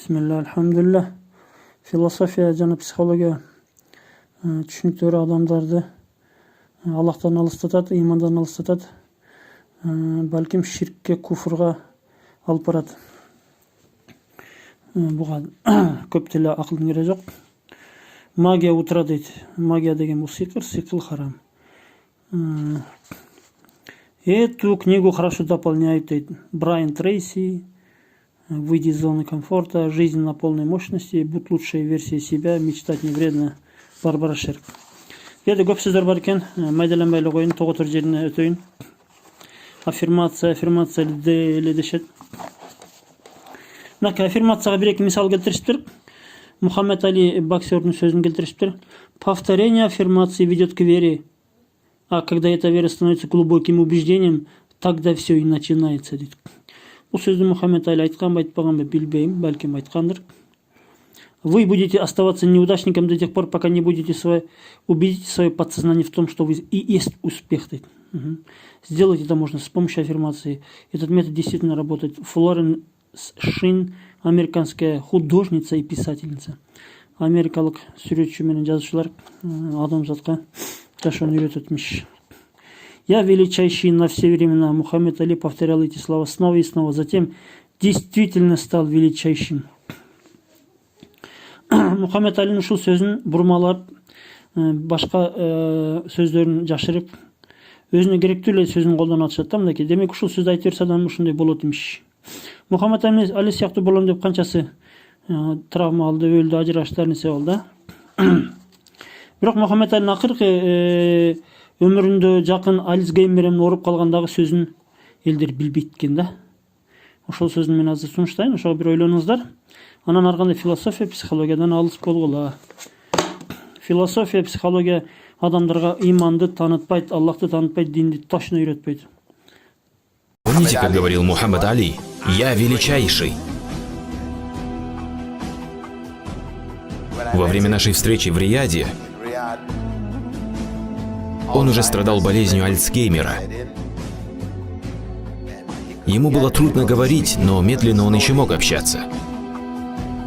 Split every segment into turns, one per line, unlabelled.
Bismillah, alhamdulillah. Filosofiya жана психология түшүнүктөрү адамдарды Аллахтан алыстатат, имандан алыстатат, балким ширкке, куфрга алып барат. Буга көп деле акылдын кереги жок. Магия утра дейт. Магия деген бул сикыр, сикыр харам. Эту книгу хорошо дополняют, дейт Брайан Трейси. Выйди из зоны комфорта, жизнь на полной мощности, будь лучшей версией себя, мечтать не вредно. Барбара Шерк. Эде көп сөздөр бар экен, майдаленбей эле коеюн, тоготор жерине өтөйүн. Аффирмация эле дешет. Мына аффирмацияга бир эки мисал келтиришиптир. Мухаммед Али боксердун сөзүн келтиришиптир. Повторение аффирмации ведет к вере. А когда эта вера становится глубоким убеждением, тогда все и начинается. Бул сөздү Мухаммед Али айтканбы, айтпаганбы билбейм, балким айткандыр. Вы будете оставаться неудачником до тех пор, пока не будете убедить свое подсознание в том, что вы и есть успех. Сделать это можно с помощью аффирмации. Этот метод действительно работает. Флоренс Шин, американская художница и писательница. Америкалык сүрөтчү менен жазуучулар адамзатка жашоону үйрөтөтмүш. Я величайший на все времена. Мухаммед Али повторял эти слова снова и снова. Затем действительно стал величайшим. Мухаммед Алинин ушул сөзүн бурмалап, башка сөздөрүн жашырып, өзүнө керектүү эле сөзүн колдонуп атышат да мындай. Демек ушул сөздү айта берсе адам ушундай болот имиш. Мухаммед Али сыяктуу болом деп канчасы травма алды, өлдү, ажырашты, нерсе болду. Бирок Мухаммед Алинин акыркы өмүрүндө жакын Альцгеймер менен ооруп калгандагы сөзүн элдер билбейт экен да. Ошол сөзүн мен азыр сунуштайын, ошого бир ойлонуңуздар. Анан ар кандай философия, психологиядан алыс болгула. Философия, психология адамдарга иманды таанытпайт, Аллахты таанытпайт, динди точно үйрөтпөйт.
Помните, как говорил Мухаммад Али? Я величайший. Во время нашей встречи в Рияде он уже страдал болезнью Альцгеймера. Ему было трудно говорить, но медленно он еще мог общаться.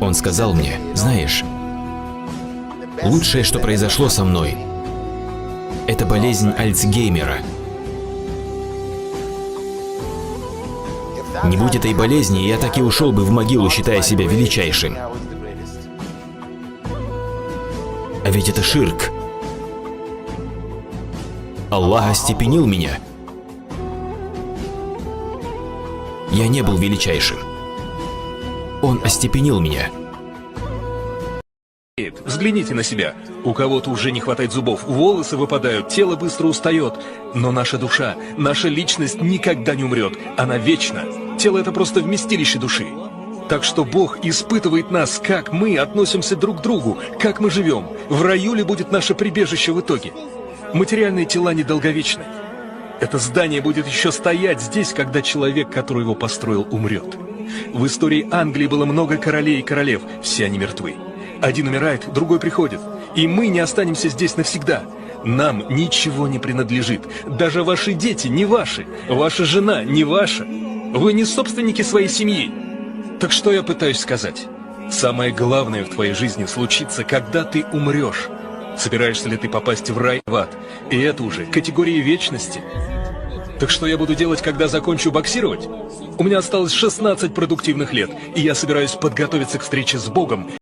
Он сказал мне: знаешь, лучшее, что произошло со мной, это болезнь Альцгеймера. Не будь этой болезни, я так и ушел бы в могилу, считая себя величайшим. А ведь это ширк. Аллах остепенил меня. Я не был величайшим. Он остепенил меня.
Взгляните на себя. У кого-то уже не хватает зубов, волосы выпадают, тело быстро устает. Но наша душа, наша личность никогда не умрет. Она вечна. Тело — это просто вместилище души. Так что Бог испытывает нас, как мы относимся друг к другу, как мы живем. В раю ли будет наше прибежище в итоге? Материальные тела недолговечны. Это здание будет еще стоять здесь, когда человек, который его построил, умрет. В истории Англии было много королей и королев, все они мертвы. Один умирает, другой приходит. И мы не останемся здесь навсегда. Нам ничего не принадлежит. Даже ваши дети не ваши. Ваша жена не ваша. Вы не собственники своей семьи. Так что я пытаюсь сказать? Самое главное в твоей жизни случится, когда ты умрешь. Собираешься ли ты попасть в рай, в ад? И это уже категории вечности. Так что я буду делать, когда закончу боксировать? У меня осталось 16 продуктивных лет, и я собираюсь подготовиться к встрече с Богом.